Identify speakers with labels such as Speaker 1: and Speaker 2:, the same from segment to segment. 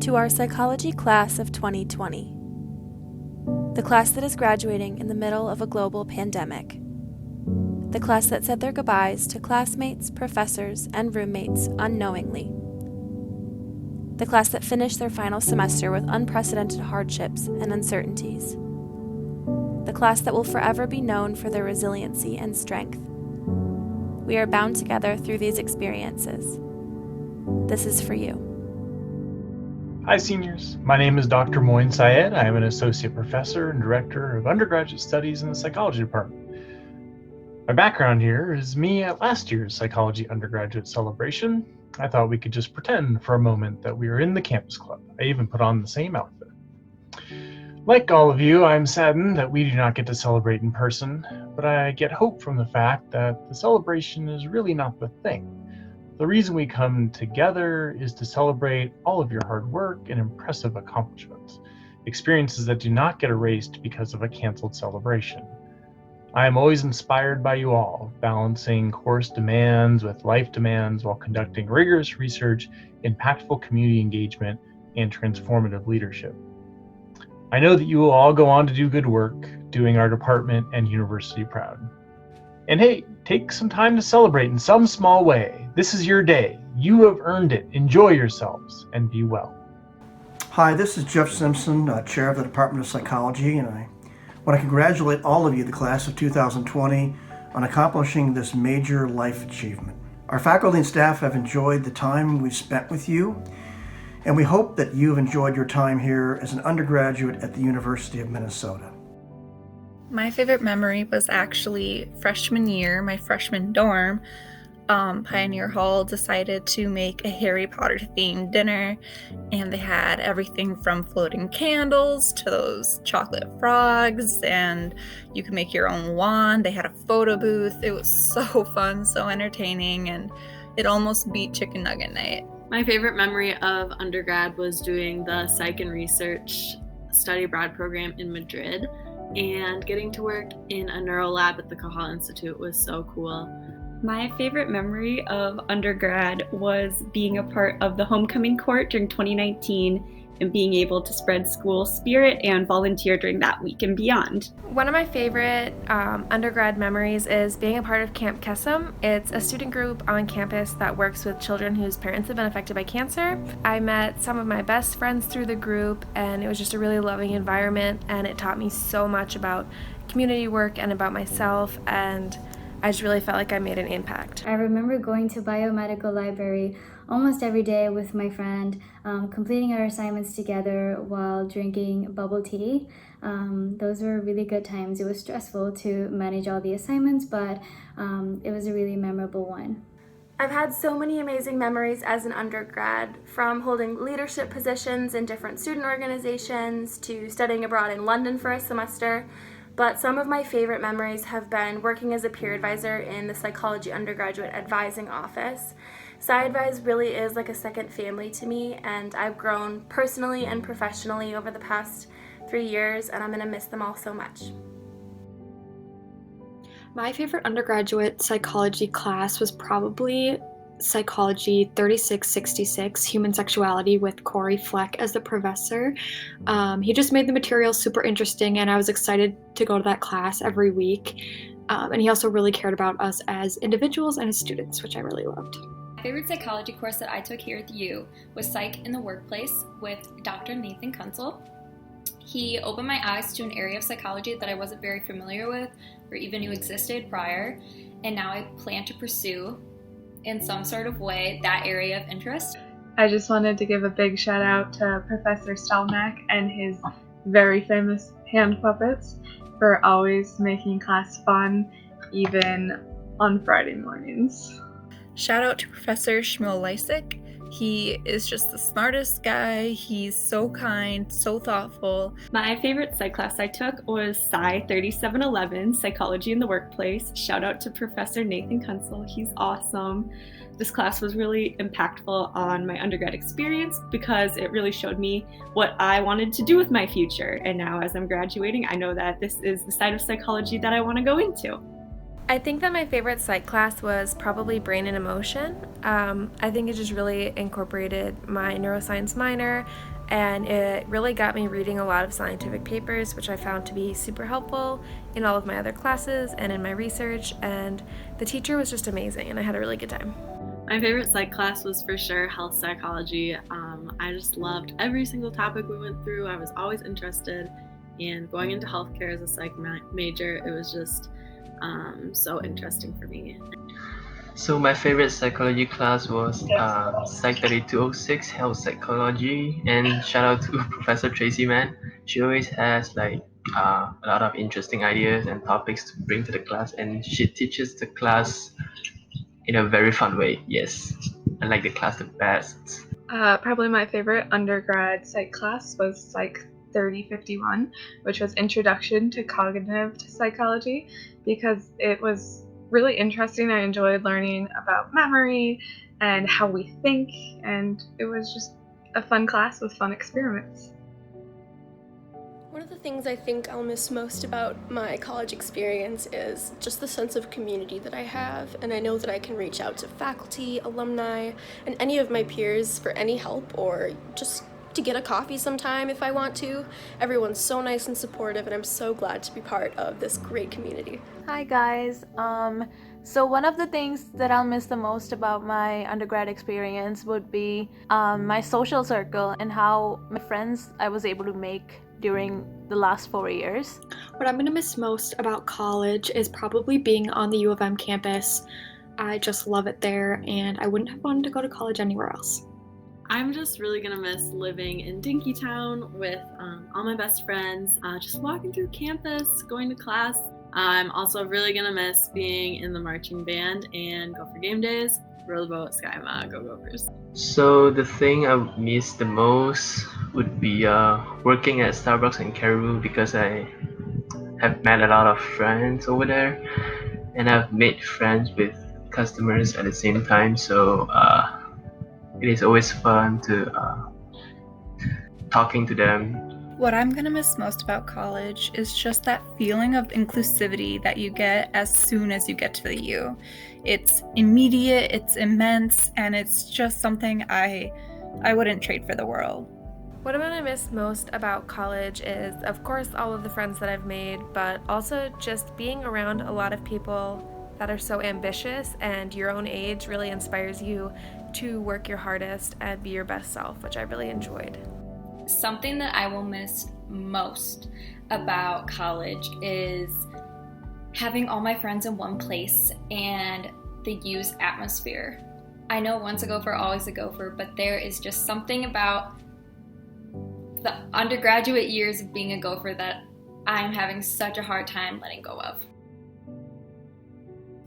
Speaker 1: to our psychology class of 2020, the class that is graduating in the middle of a global pandemic, the class that said their goodbyes to classmates, professors, and roommates unknowingly, the class that finished their final semester with unprecedented hardships and uncertainties, the class that will forever be known for their resiliency and strength. We are bound together through these experiences. This is for you.
Speaker 2: Hi seniors, my name is Dr. Moin Syed. I am an associate professor and director of undergraduate studies in the psychology department. My background here is me at last year's psychology undergraduate celebration. I thought we could just pretend for a moment that we were in the campus club. I even put on the same outfit. Like all of you, I'm saddened that we do not get to celebrate in person, but I get hope from the fact that the celebration is really not the thing. The reason we come together is to celebrate all of your hard work and impressive accomplishments, experiences that do not get erased because of a canceled celebration. I am always inspired by you all, balancing course demands with life demands while conducting rigorous research, impactful community engagement, and transformative leadership. I know that you will all go on to do good work, doing our department and university proud. And hey, take some time to celebrate in some small way. This is your day. You have earned it. Enjoy yourselves and be well.
Speaker 3: Hi, this is Jeff Simpson, Chair of the Department of Psychology, and I want to congratulate all of you, the class of 2020, on accomplishing this major life achievement. Our faculty and staff have enjoyed the time we've spent with you, and we hope that you've enjoyed your time here as an undergraduate at the University of Minnesota.
Speaker 4: My favorite memory was actually freshman year, my freshman dorm. Pioneer Hall decided to make a Harry Potter themed dinner, and they had everything from floating candles to those chocolate frogs, and you could make your own wand. They had a photo booth. It was so fun, so entertaining, and it almost beat chicken nugget night.
Speaker 5: My favorite memory of undergrad was doing the Psych and Research study abroad program in Madrid, and getting to work in a neuro lab at the Cajal Institute was so cool.
Speaker 6: My favorite memory of undergrad was being a part of the homecoming court during 2019 and being able to spread school spirit and volunteer during that week and beyond.
Speaker 7: One of my favorite undergrad memories is being a part of Camp Kesem. It's a student group on campus that works with children whose parents have been affected by cancer. I met some of my best friends through the group, and it was just a really loving environment, and it taught me so much about community work and about myself, and I just really felt like I made an impact.
Speaker 8: I remember going to biomedical library almost every day with my friend, completing our assignments together while drinking bubble tea. Those were really good times. It was stressful to manage all the assignments, but it was a really memorable one.
Speaker 9: I've had so many amazing memories as an undergrad, from holding leadership positions in different student organizations to studying abroad in London for a semester. But some of my favorite memories have been working as a peer advisor in the psychology undergraduate advising office. PsyAdvise really is like a second family to me, and I've grown personally and professionally over the past 3 years, and I'm going to miss them all so much.
Speaker 10: My favorite undergraduate psychology class was probably Psychology 3666, Human Sexuality, with Corey Fleck as the professor. He just made the material super interesting, and I was excited to go to that class every week. And he also really cared about us as individuals and as students, which I really loved.
Speaker 11: My favorite psychology course that I took here at the U was Psych in the Workplace with Dr. Nathan Kunzel. He opened my eyes to an area of psychology that I wasn't very familiar with or even knew existed prior, and now I plan to pursue in some sort of way that area of interest.
Speaker 12: I just wanted to give a big shout out to Professor Stelmack and his very famous hand puppets for always making class fun, even on Friday mornings.
Speaker 4: Shout out to Professor Shmuel Lysick. He is just the smartest guy. He's so kind, so thoughtful.
Speaker 6: My favorite psych class I took was Psy 3711, Psychology in the Workplace. Shout out to Professor Nathan Kunzel. He's awesome. This class was really impactful on my undergrad experience because it really showed me what I wanted to do with my future. And now as I'm graduating, I know that this is the side of psychology that I want to go into.
Speaker 7: I think that my favorite psych class was probably Brain and Emotion. I think it just really incorporated my neuroscience minor and it really got me reading a lot of scientific papers, which I found to be super helpful in all of my other classes and in my research, and the teacher was just amazing and I had a really good time.
Speaker 5: My favorite psych class was for sure health psychology. I just loved every single topic we went through. I was always interested, and going into healthcare as a psych major, it was just so interesting for me.
Speaker 13: So my favorite psychology class was Psych 3206 Health Psychology, and shout out to Professor Tracy, man. She always has a lot of interesting ideas and topics to bring to the class, and she teaches the class in a very fun way. Yes, I like the class the best.
Speaker 12: Probably my favorite undergrad psych class was Psych 3051, which was Introduction to Cognitive Psychology, because it was really interesting. I enjoyed learning about memory and how we think, and it was just a fun class with fun experiments.
Speaker 14: One of the things I think I'll miss most about my college experience is just the sense of community that I have, and I know that I can reach out to faculty, alumni, and any of my peers for any help or just to get a coffee sometime if I want to. Everyone's so nice and supportive, and I'm so glad to be part of this great community.
Speaker 1: Hi guys. So one of the things that I'll miss the most about my undergrad experience would be my social circle and how my friends I was able to make during the last 4 years.
Speaker 10: What I'm going to miss most about college is probably being on the U of M campus. I just love it there, and I wouldn't have wanted to go to college anywhere else.
Speaker 5: I'm just really gonna miss living in Dinkytown with all my best friends, just walking through campus, going to class. I'm also really gonna miss being in the marching band and Gopher game days. Roll the boat, Skyma, go Gophers.
Speaker 13: So the thing I miss the most would be working at Starbucks in Caribou, because I have met a lot of friends over there, and I've made friends with customers at the same time. So it is always fun to talking to them.
Speaker 4: What I'm going to miss most about college is just that feeling of inclusivity that you get as soon as you get to the U. It's immediate, it's immense, and it's just something I wouldn't trade for the world.
Speaker 7: What I'm going to miss most about college is, of course, all of the friends that I've made, but also just being around a lot of people that are so ambitious, and your own age really inspires you to work your hardest and be your best self, which I really enjoyed.
Speaker 11: Something that I will miss most about college is having all my friends in one place and the U's atmosphere. I know once a Gopher, always a Gopher, but there is just something about the undergraduate years of being a Gopher that I'm having such a hard time letting go of.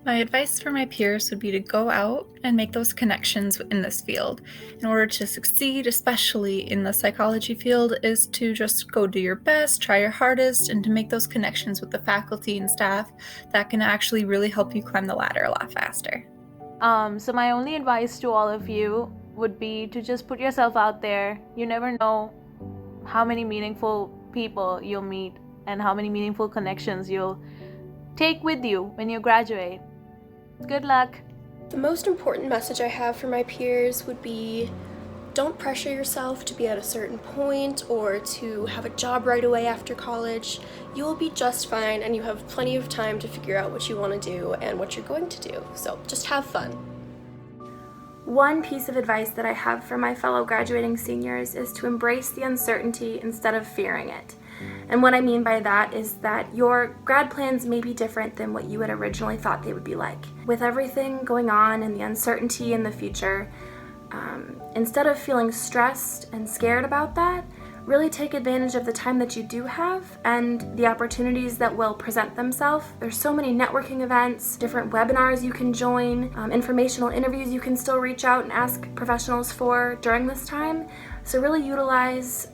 Speaker 4: My advice for my peers would be to go out and make those connections in this field. In order to succeed, especially in the psychology field, is to just go do your best, try your hardest, and to make those connections with the faculty and staff that can actually really help you climb the ladder a lot faster.
Speaker 1: So my only advice to all of you would be to just put yourself out there. You never know how many meaningful people you'll meet and how many meaningful connections you'll take with you when you graduate. Good luck.
Speaker 14: The most important message I have for my peers would be, don't pressure yourself to be at a certain point or to have a job right away after college. You will be just fine, and you have plenty of time to figure out what you want to do and what you're going to do. So just have fun.
Speaker 9: One piece of advice that I have for my fellow graduating seniors is to embrace the uncertainty instead of fearing it. And what I mean by that is that your grad plans may be different than what you had originally thought they would be like. With everything going on and the uncertainty in the future, instead of feeling stressed and scared about that, really take advantage of the time that you do have and the opportunities that will present themselves. There's so many networking events, different webinars you can join, informational interviews you can still reach out and ask professionals for during this time. So really utilize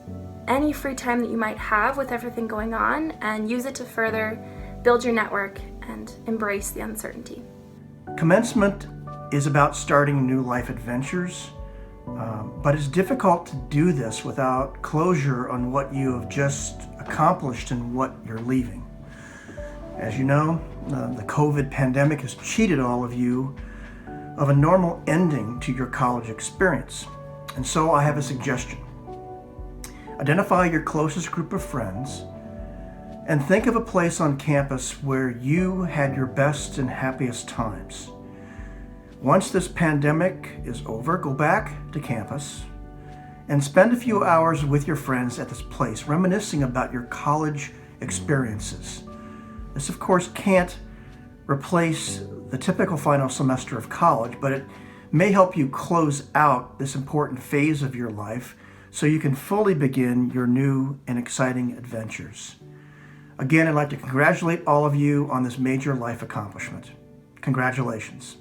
Speaker 9: any free time that you might have with everything going on and use it to further build your network and embrace the uncertainty.
Speaker 3: Commencement is about starting new life adventures, but it's difficult to do this without closure on what you have just accomplished and what you're leaving. As you know, the COVID pandemic has cheated all of you of a normal ending to your college experience. And so I have a suggestion. Identify your closest group of friends and think of a place on campus where you had your best and happiest times. Once this pandemic is over, go back to campus and spend a few hours with your friends at this place, reminiscing about your college experiences. This, of course, can't replace the typical final semester of college, but it may help you close out this important phase of your life so you can fully begin your new and exciting adventures. Again, I'd like to congratulate all of you on this major life accomplishment. Congratulations.